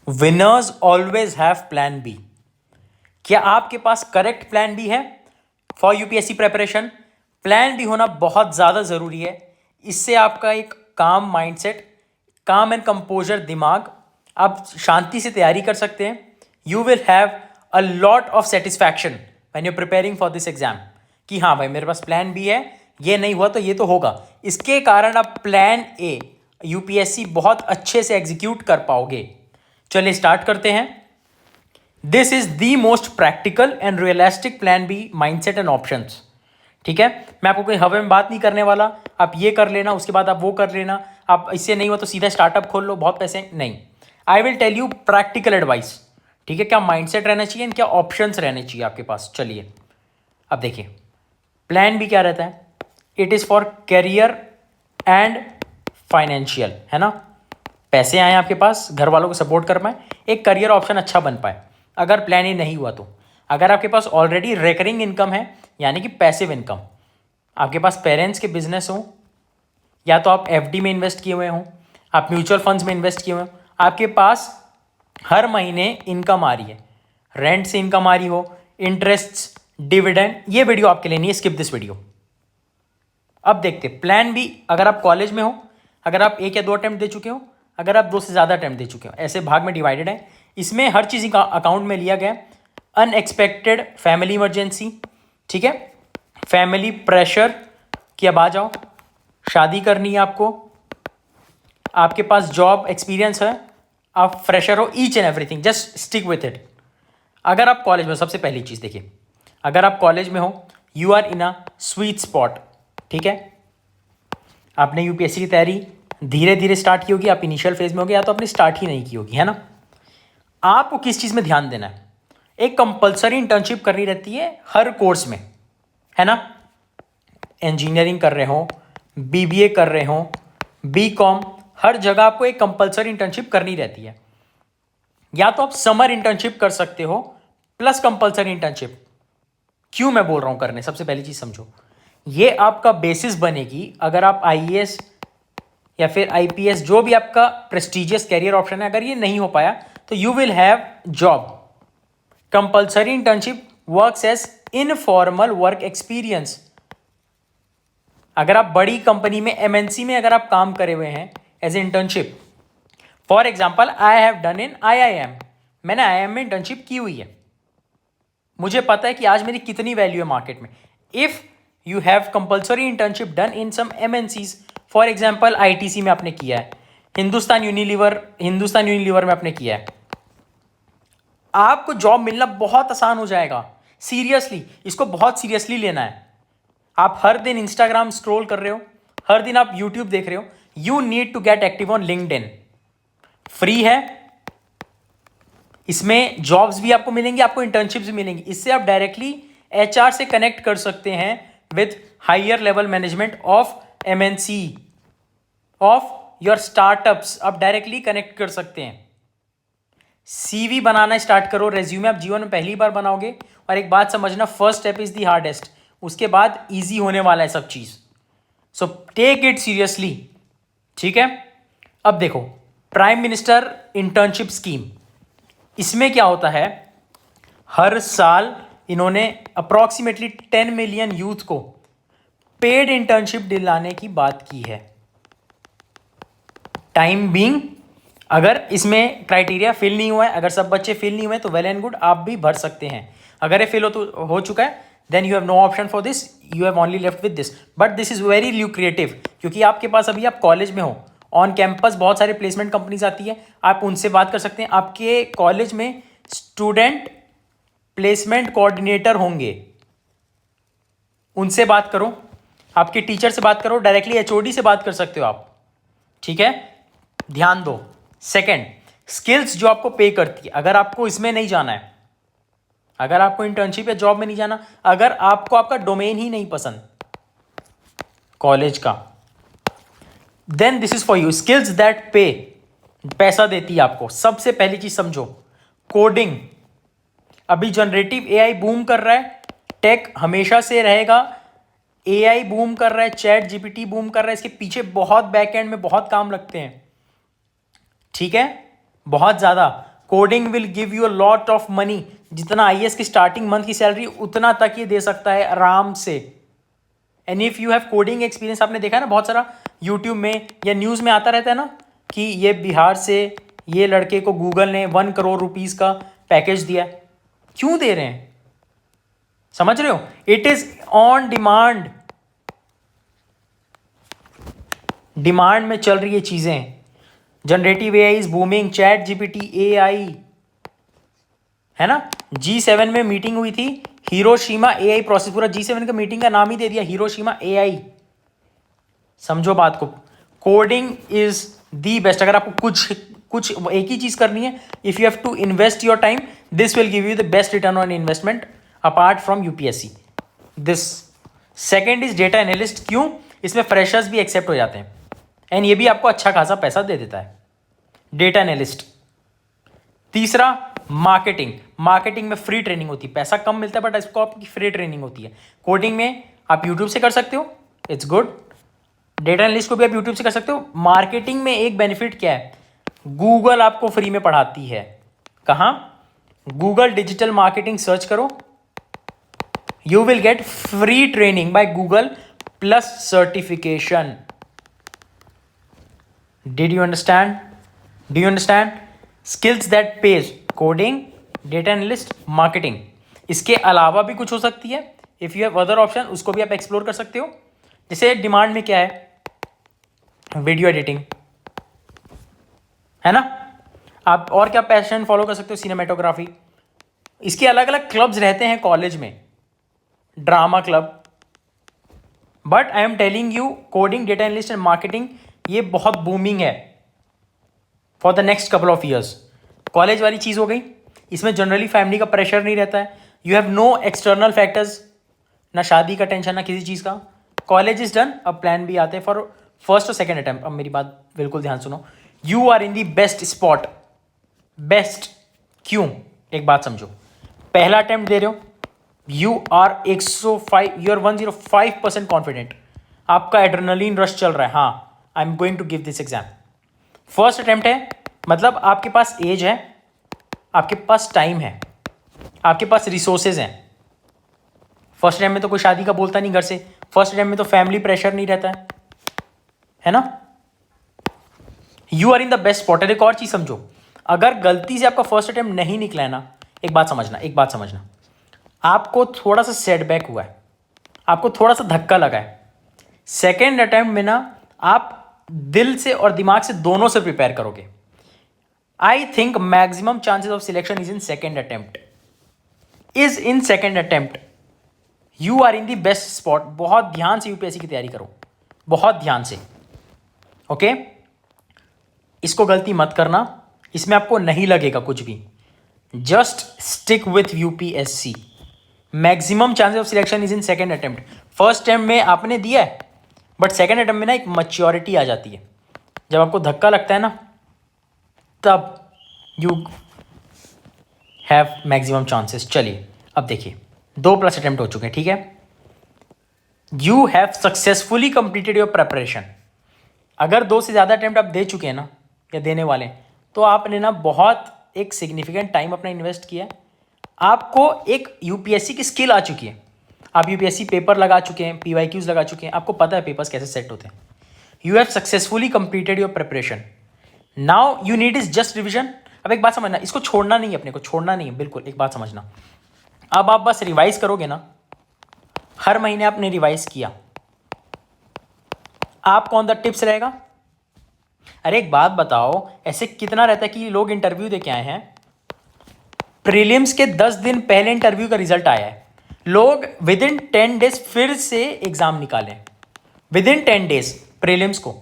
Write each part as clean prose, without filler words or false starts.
Winners always have plan B. क्या आपके पास करेक्ट प्लान बी है for UPSC preparation? Plan B होना बहुत ज़्यादा ज़रूरी है। इससे आपका एक काम माइंडसेट, काम एंड कंपोजर दिमाग, आप शांति से तैयारी कर सकते हैं। You will have a lot of satisfaction when you preparing for this exam कि हाँ भाई मेरे पास प्लान बी है, ये नहीं हुआ तो ये तो होगा। इसके कारण आप प्लान ए यूपीएससी बहुत अच्छे से एग्जीक्यूट कर पाओगे। चलिए स्टार्ट करते हैं। This is the most practical and realistic plan B mindset and options. ठीक है, मैं आपको कोई हवा में बात नहीं करने वाला, आप ये कर लेना उसके बाद आप वो कर लेना, आप इससे नहीं हुआ तो सीधा स्टार्टअप खोल लो बहुत पैसे, नहीं। I will tell you practical advice. ठीक है, क्या माइंडसेट रहना चाहिए, क्या ऑप्शंस रहने चाहिए आपके पास। चलिए अब देखिए, प्लान बी क्या रहता है? It is for career and financial, है ना। पैसे आए आपके पास, घर वालों को सपोर्ट कर पाए, एक करियर ऑप्शन अच्छा बन पाए अगर प्लान ए नहीं हुआ तो। अगर आपके पास ऑलरेडी रिकरिंग इनकम है, यानी कि पैसिव इनकम, आपके पास पेरेंट्स के बिजनेस हो, या तो आप एफडी में इन्वेस्ट किए हुए हों, आप म्यूचुअल फंड्स में इन्वेस्ट किए हुए हो, आपके पास हर महीने इनकम आ रही है, रेंट से इनकम आ रही हो, इंटरेस्ट, डिविडेंड, ये वीडियो आपके लिए नहीं है, स्किप दिस वीडियो। अब देखते प्लान बी। अगर आप कॉलेज में हो, अगर आप 1 या 2 अटेम्प्ट दे चुके हो, अगर आप 2 से ज़्यादा अटेम्प्ट दे चुके हो, ऐसे भाग में डिवाइडेड है। इसमें हर चीज़ का अकाउंट में लिया गया। अनएक्सपेक्टेड फैमिली इमरजेंसी, ठीक है, फैमिली प्रेशर कि अब आ जाओ, शादी करनी है आपको, आपके पास जॉब एक्सपीरियंस है, आप फ्रेशर हो, each and everything, just stick with it. अगर आप कॉलेज में हो, सबसे पहली चीज़ देखिए, अगर आप कॉलेज में हो, you are in a sweet spot. ठीक है, आपने यूपीएससी की तैयारी धीरे धीरे स्टार्ट की होगी, आप इनिशियल फेज में होगी, या तो आपने स्टार्ट ही नहीं की होगी, है ना। आपको किस चीज़ में ध्यान देना है? एक कंपलसरी इंटर्नशिप करनी रहती है हर कोर्स में, है ना। इंजीनियरिंग कर रहे हो, बीबीए कर रहे हो, बीकॉम, हर जगह आपको एक कंपलसरी इंटर्नशिप करनी रहती है। या तो आप समर इंटर्नशिप कर सकते हो प्लस कंपलसरी इंटर्नशिप। क्यों मैं बोल रहा हूं करने, सबसे पहली चीज समझो, ये आपका बेसिस बनेगी अगर आप आईएएस या फिर आईपीएस, जो भी आपका प्रेस्टिजियस कैरियर ऑप्शन है, अगर ये नहीं हो पाया तो you will have job. Compulsory internship works as informal work experience. अगर आप बड़ी कंपनी में, एमएनसी में अगर आप काम करे हुए हैं as internship, for example I have done in IIM, मैंने आईआईएम में इंटर्नशिप की हुई है, मुझे पता है कि आज मेरी कितनी वैल्यू है मार्केट में। If you have compulsory internship done in some MNCs, for example ITC में आपने किया है, हिंदुस्तान यूनिलीवर में आपने किया है, आपको जॉब मिलना बहुत आसान हो जाएगा। सीरियसली, इसको बहुत सीरियसली लेना है। आप हर दिन इंस्टाग्राम स्क्रॉल कर रहे हो, हर दिन आप यूट्यूब देख रहे हो, you need to get active on LinkedIn. Free है, इसमें जॉब्स भी आपको मिलेंगी, आपको इंटर्नशिप्स भी मिलेंगी। इससे आप डायरेक्टली एचआर से कनेक्ट कर सकते हैं with higher level management of MNC, of your startups, आप डायरेक्टली कनेक्ट कर सकते हैं। सीवी बनाना स्टार्ट करो, रेज्यूमे आप जीवन में पहली बार बनाओगे। और एक बात समझना, first step is the hardest, उसके बाद इजी होने वाला है सब चीज। सो टेक इट सीरियसली, ठीक है। अब देखो, प्राइम मिनिस्टर इंटर्नशिप स्कीम, इसमें क्या होता है, हर साल इन्होंने अप्रॉक्सीमेटली 10 मिलियन यूथ को पेड इंटर्नशिप दिलाने की बात की है। टाइम बीइंग, अगर इसमें क्राइटेरिया फिल नहीं हुआ है, अगर सब बच्चे फिल नहीं हुए तो वेल एंड गुड, आप भी भर सकते हैं। अगर ये फिल हो चुका है, then you have no option for this, you have only left with this. But this is very lucrative, क्योंकि आपके पास अभी आप कॉलेज में हो, ऑन कैंपस बहुत सारे प्लेसमेंट कंपनीज आती है, आप उनसे बात कर सकते हैं। आपके कॉलेज में स्टूडेंट प्लेसमेंट कोऑर्डिनेटर होंगे, उनसे बात करो, आपके टीचर से बात करो, डायरेक्टली एचओडी से बात कर सकते हो आप, ठीक है। ध्यान दो। सेकंड, स्किल्स जो आपको पे करती है, अगर आपको इसमें नहीं जाना है, अगर आपको इंटर्नशिप या जॉब में नहीं जाना, अगर आपको आपका डोमेन ही नहीं पसंद कॉलेज का, then this is for you. Skills that pay, पैसा देती है आपको। सबसे पहली चीज समझो, कोडिंग। अभी जनरेटिव एआई बूम कर रहा है, टेक हमेशा से रहेगा, एआई बूम कर रहा है, चैट जीपीटी बूम कर रहा है, इसके पीछे बहुत बैकएंड में बहुत काम लगते हैं, ठीक है, बहुत ज्यादा। Coding will give you a lot of money. जितना आईएएस की स्टार्टिंग मंथ की सैलरी उतना तक ये दे सकता है आराम से। And if you have coding experience, आपने देखा है ना बहुत सारा यूट्यूब में या न्यूज़ में आता रहता है ना कि ये बिहार से ये लड़के को गूगल ने 1 करोड़ रुपीज़ का पैकेज दिया। क्यों दे रहे हैं, समझ रहे हो? It is on demand, demand में चल रही है चीजें। Generative AI is booming, chat GPT AI, है ना। G7 में मीटिंग हुई थी, हिरोशिमा एआई प्रोसेस, पूरा G7 का मीटिंग का नाम ही दे दिया हिरोशिमा एआई। समझो बात को, कोडिंग इज दी बेस्ट। अगर आपको कुछ एक ही चीज करनी है, if you have to invest your time, this will give you the best return on investment apart from UPSC. This second is data analyst. क्यों? इसमें फ्रेशर्स भी एक्सेप्ट हो जाते हैं एंड ये भी आपको अच्छा खासा पैसा दे देता है, डेटा एनालिस्ट। तीसरा मार्केटिंग, मार्केटिंग में फ्री ट्रेनिंग होती है, पैसा कम मिलता है बट इसको आपकी फ्री ट्रेनिंग होती है। कोडिंग में आप यूट्यूब से कर सकते हो, इट्स गुड। डेटा एनालिस्ट को भी आप यूट्यूब से कर सकते हो। मार्केटिंग में एक बेनिफिट क्या है, गूगल आपको फ्री में पढ़ाती है। कहाँ? गूगल डिजिटल मार्केटिंग सर्च करो, you will get free training by Google plus certification. Did you understand? Do you understand? Skills that page, coding, data analyst, marketing. इसके अलावा भी कुछ हो सकती है, if you have other option उसको भी आप एक्सप्लोर कर सकते हो। जैसे डिमांड में क्या है, वीडियो एडिटिंग, है ना। आप और क्या पैशन फॉलो कर सकते हो, सिनेमेटोग्राफी। इसके अलग अलग क्लब्स रहते हैं कॉलेज में, drama club. But I am telling you, coding, data analyst and marketing ये बहुत बूमिंग है for the next couple of years. College वाली चीज़ हो गई, इसमें जनरली फैमिली का प्रेशर नहीं रहता है, you have no external factors, ना शादी का टेंशन ना किसी चीज़ का। कॉलेज इज डन, अब प्लान भी आते हैं फॉर फर्स्ट और सेकेंड अटेम्प्ट। अब मेरी बात बिल्कुल ध्यान सुनो, you are in the best spot. Best क्यों? एक बात समझो, पहला अटेम्प्ट दे रहे हो, you are 105, you are 105% confident, आपका एड्रेनलिन रश चल रहा है। हाँ, I am going to give this exam. First attempt है, मतलब आपके पास एज है, आपके पास टाइम है, आपके पास रिसोर्सेज हैं। फर्स्ट अटेम्प्ट में तो कोई शादी का बोलता नहीं घर से, फर्स्ट अटेम्प्ट में तो फैमिली प्रेशर नहीं रहता है ना। You are in the best spot. एक और चीज समझो, अगर गलती से आपका फर्स्ट अटेम्प्ट नहीं निकला है ना, एक बात समझना, आपको थोड़ा सा सेटबैक हुआ है, आपको थोड़ा सा धक्का लगा है, सेकेंड अटेम्प्ट में ना आप दिल से और दिमाग से दोनों से प्रिपेयर करोगे। I think maximum chances of selection is in second attempt, you are in the best spot. बहुत ध्यान से यूपीएससी की तैयारी करो, बहुत ध्यान से, ओके। इसको गलती मत करना, इसमें आपको नहीं लगेगा कुछ भी। Just stick with UPSC. Maximum chances of selection is in second attempt. First attempt में आपने दिया है, बट सेकेंड अटेम्प्ट में ना एक मैच्योरिटी आ जाती है, जब आपको धक्का लगता है ना, तब यू हैव मैक्सिमम चांसेस। चलिए अब देखिए, 2+ अटेम्प्ट हो चुके हैं, ठीक है। You have successfully completed your preparation. अगर 2 से ज़्यादा अटेम्प्ट आप दे चुके हैं ना, या देने वाले हैं, तो आपने ना बहुत एक सिग्निफिकेंट टाइम अपना इन्वेस्ट किया है। आपको एक यूपीएससी की स्किल आ चुकी है, आप यूपीएससी पेपर लगा चुके हैं, पीवाईक्यूज लगा चुके हैं, आपको पता है पेपर्स कैसे सेट होते हैं। You have successfully completed your preparation, now you need is just revision. अब एक बात समझना, इसको छोड़ना नहीं है, अपने को छोड़ना नहीं है बिल्कुल। एक बात समझना, अब आप बस रिवाइज करोगे ना, हर महीने आपने रिवाइज किया, आपको ऑन द टिप्स रहेगा। अरे एक बात बताओ, ऐसे कितना रहता है कि लोग इंटरव्यू दे के आए हैं, प्रीलिम्स के 10 दिन पहले इंटरव्यू का रिजल्ट आया है, लोग विद इन 10 डेज फिर से एग्जाम निकालें, विद इन 10 डेज प्रीलिम्स को।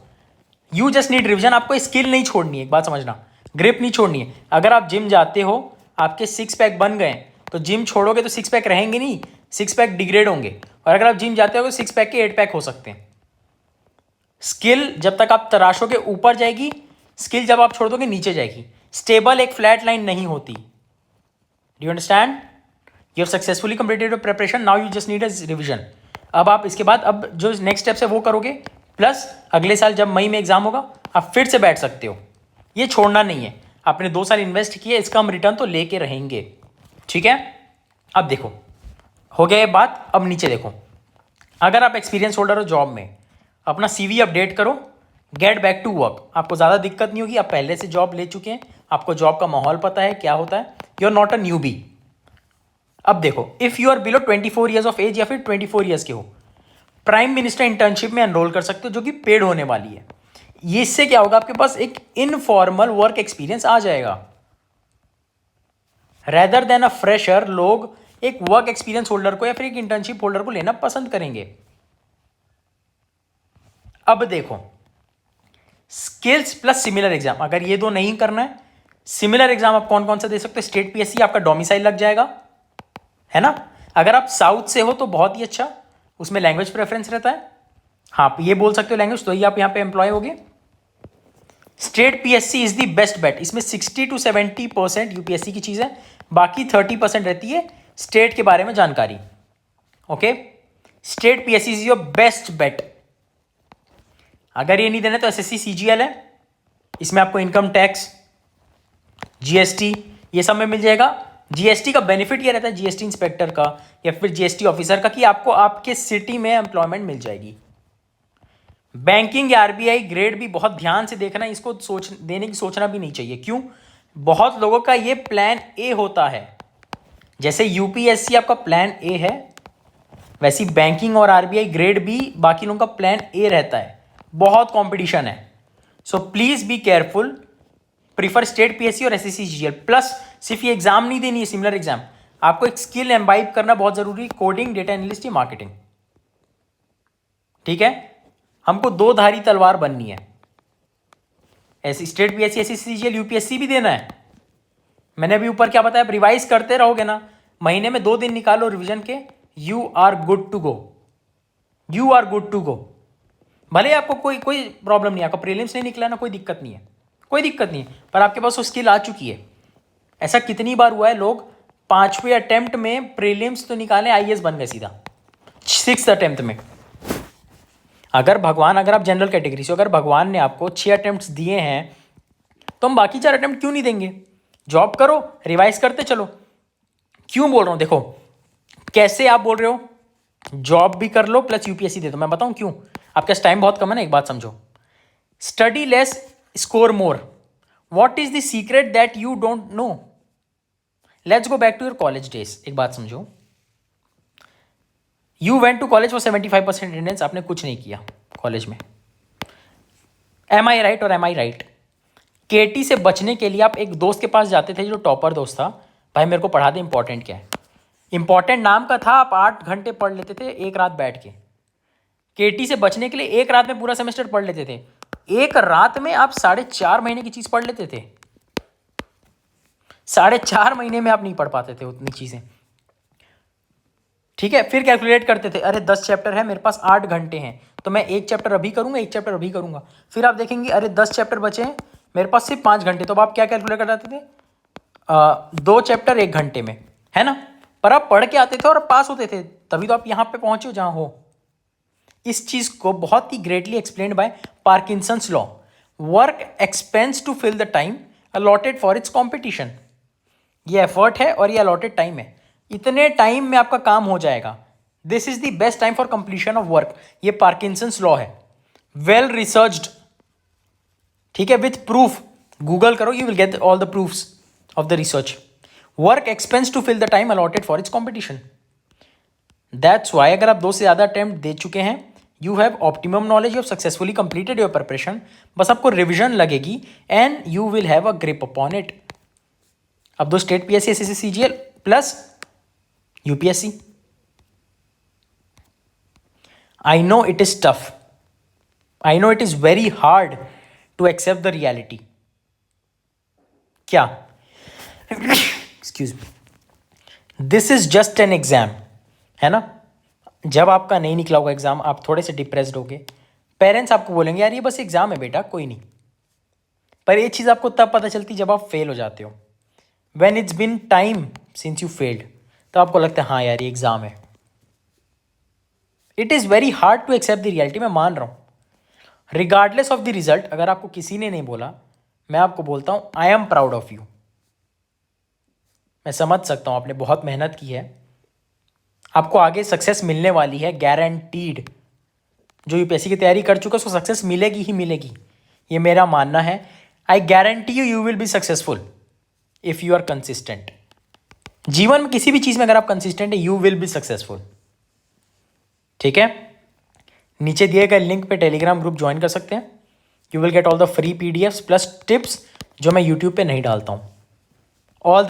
You just need revision. आपको स्किल नहीं छोड़नी है, एक बात समझना, ग्रिप नहीं छोड़नी है। अगर आप जिम जाते हो, आपके 6 पैक बन गए, तो जिम छोड़ोगे तो 6 पैक रहेंगे नहीं, 6 पैक डिग्रेड होंगे। और अगर आप जिम जाते हो तो 6 पैक के 8 पैक हो सकते हैं। स्किल जब तक आप तराशोगे ऊपर जाएगी, स्किल जब आप छोड़ दोगे नीचे जाएगी। स्टेबल एक फ्लैट लाइन नहीं होती। Do you understand? You have successfully completed your preparation, now you just need a revision. अब आप इसके बाद अब जो नेक्स्ट स्टेप्स है वो करोगे, प्लस अगले साल जब मई में एग्जाम होगा आप फिर से बैठ सकते हो। ये छोड़ना नहीं है। आपने 2 साल इन्वेस्ट किए, इसका हम रिटर्न तो लेके रहेंगे। ठीक है, अब देखो हो गया ये बात। अब नीचे देखो, अगर आप एक्सपीरियंस होल्डर हो जॉब में, अपना CV अपडेट करो, गेट बैक टू वर्क। आपको ज़्यादा दिक्कत नहीं होगी, आप पहले से जॉब ले चुके हैं, आपको जॉब का माहौल पता है क्या होता है, you are not a newbie. अब देखो, if you are below 24 years of age या फिर 24 ईयर्स के हो, प्राइम मिनिस्टर इंटर्नशिप में एनरोल कर सकते हो, जो कि पेड होने वाली है। ये इससे क्या होगा, आपके पास एक इनफॉर्मल वर्क एक्सपीरियंस आ जाएगा। रेदर देन अ फ्रेशर, लोग एक वर्क एक्सपीरियंस होल्डर को या फिर एक इंटर्नशिप होल्डर को लेना पसंद करेंगे। अब देखो, स्किल्स प्लस सिमिलर एग्जाम, अगर ये दो नहीं करना है, सिमिलर एग्जाम आप कौन कौन सा दे सकते हो? स्टेट PSC, आपका डोमिसाइल लग जाएगा, है ना। अगर आप साउथ से हो तो बहुत ही अच्छा, उसमें लैंग्वेज प्रेफरेंस रहता है। हाँ, आप ये बोल सकते हो लैंग्वेज, तो ही आप यहाँ पे एम्प्लॉय होगे। State PSC is the best bet. इसमें 60 to 70% UPSC की चीज़ है, बाकी 30% रहती है स्टेट के बारे में जानकारी। Okay, state PSC is your best bet. अगर ये नहीं देना तो SSC CGL है, इसमें आपको इनकम टैक्स, GST ये सब में मिल जाएगा। GST का बेनिफिट ये रहता है GST इंस्पेक्टर का या फिर GST ऑफिसर का, कि आपको आपके सिटी में एम्प्लॉयमेंट मिल जाएगी। बैंकिंग या RBI ग्रेड भी बहुत ध्यान से देखना, इसको देने की सोचना भी नहीं चाहिए। क्यों? बहुत लोगों का ये प्लान A होता है। जैसे UPSC आपका प्लान A है, वैसी बैंकिंग और RBI ग्रेड भी बाकी लोगों का प्लान A रहता है। बहुत कंपटीशन है, so please be careful. Prefer state PSC और SSC CGL। प्लस सिर्फ ये एग्जाम नहीं देनी है, सिमिलर एग्जाम, आपको एक स्किल एम्बाइब करना बहुत जरूरी, कोडिंग, डेटा एनालिस्ट या मार्केटिंग। ठीक है, हमको 2 धारी तलवार बननी है। ऐसी state PSC SSC CGL UPSC भी देना है। मैंने अभी ऊपर क्या बताया, रिवाइज करते रहोगे ना, महीने में 2 दिन निकालो रिवीजन के, you are good to go, you are good to go. भले आपको कोई प्रॉब्लम नहीं है, आपका प्रीलिम्स नहीं निकला ना, कोई दिक्कत नहीं है, कोई दिक्कत नहीं है, पर आपके पास वो स्किल आ चुकी है। ऐसा कितनी बार हुआ है, लोग 5वें अटेम्प्ट में प्रीलिम्स तो निकाले, IAS बन गए सीधा 6th अटेम्प्ट में। अगर आप जनरल कैटेगरी से, अगर भगवान ने आपको 6 अटेम्प्ट दिए हैं, तो हम बाकी 4 अटेम्प्ट क्यों नहीं देंगे? जॉब करो, रिवाइज करते चलो। क्यों बोल रहा हूं, देखो कैसे आप बोल रहे हो, जॉब भी कर लो प्लस UPSC दे दो। मैं बताऊं क्यों? आपके पास टाइम बहुत कम है ना, एक बात समझो, study less score more. What is the secret that you don't know? Let's go back to your college days. एक बात समझो, you went to college for 75% attendance, आपने कुछ नहीं किया कॉलेज में। एम आई राइट और एम आई राइट? KT से बचने के लिए आप एक दोस्त के पास जाते थे जो टॉपर दोस्त था, भाई मेरे को पढ़ा दे, इंपॉर्टेंट क्या है। इंपॉर्टेंट नाम का था, आप 8 घंटे पढ़ लेते थे एक रात बैठ के। KT से बचने के लिए एक रात में पूरा सेमेस्टर पढ़ लेते थे। एक रात में आप 4.5 महीने की चीज पढ़ लेते थे। 4.5 महीने में आप नहीं पढ़ पाते थे उतनी चीजें। ठीक है, फिर कैलकुलेट करते थे, अरे 10 चैप्टर है, मेरे पास 8 घंटे हैं, तो मैं 1 चैप्टर अभी करूंगा, 1 चैप्टर अभी करूंगा। फिर आप देखेंगे, अरे 10 चैप्टर बचे हैं, मेरे पास सिर्फ 5 घंटे, तो अब आप क्या कैलकुलेट करते थे? 2 चैप्टर 1 घंटे में, है ना। पर आप पढ़ के आते थे और पास होते थे, तभी तो आप यहाँ पे पहुंचे हो जहाँ हो। इस चीज को बहुत ही greatly explained by Parkinson's law. Work expands to fill the time allotted for its competition. ये एफर्ट है और ये अलॉटेड टाइम है, इतने टाइम में आपका काम हो जाएगा। This is the best time for completion of work. ये पार्किंसंस लॉ है, वेल रिसर्च्ड। ठीक है, विथ प्रूफ, गूगल करो, you will get all the proofs of the research. Work expands to fill the time allotted for its competition. That's why अगर आप 2 से ज़्यादा attempt दे चुके हैं, you have optimum knowledge, you have successfully completed your preparation. बस आपको revision लगेगी and you will have a grip upon it. अब 2 state PSC SSC CGL plus UPSC। I know it is tough, I know it is very hard to accept the reality. क्या? Excuse me, this is just an exam, है ना। जब आपका नहीं निकला होगा exam, आप थोड़े से डिप्रेस्ड होगे, पेरेंट्स आपको बोलेंगे यार ये बस एग्जाम है बेटा, कोई नहीं। पर ये चीज़ आपको तब पता चलती जब आप फेल हो जाते हो। When it's been time since you failed, तो आपको लगता है हाँ यार ये एग्जाम है। It is very hard to accept the reality, मैं मान रहा हूँ। रिगार्डलेस ऑफ द रिजल्ट, अगर आपको किसी ने नहीं बोला मैं आपको बोलता हूँ I am proud of you. मैं समझ सकता हूँ आपने बहुत मेहनत की है, आपको आगे सक्सेस मिलने वाली है, गारंटीड। जो यूपीएससी की तैयारी कर चुका है उसको सक्सेस मिलेगी ही मिलेगी, ये मेरा मानना है। I guarantee you, you will be successful if you are consistent. जीवन में किसी भी चीज़ में अगर आप कंसिस्टेंट है, यू विल बी सक्सेसफुल। ठीक है, नीचे दिए गए लिंक पे टेलीग्राम ग्रुप ज्वाइन कर सकते हैं। You will get all the free PDFs plus tips जो मैं यूट्यूब पे नहीं डालता हूँ। ऑल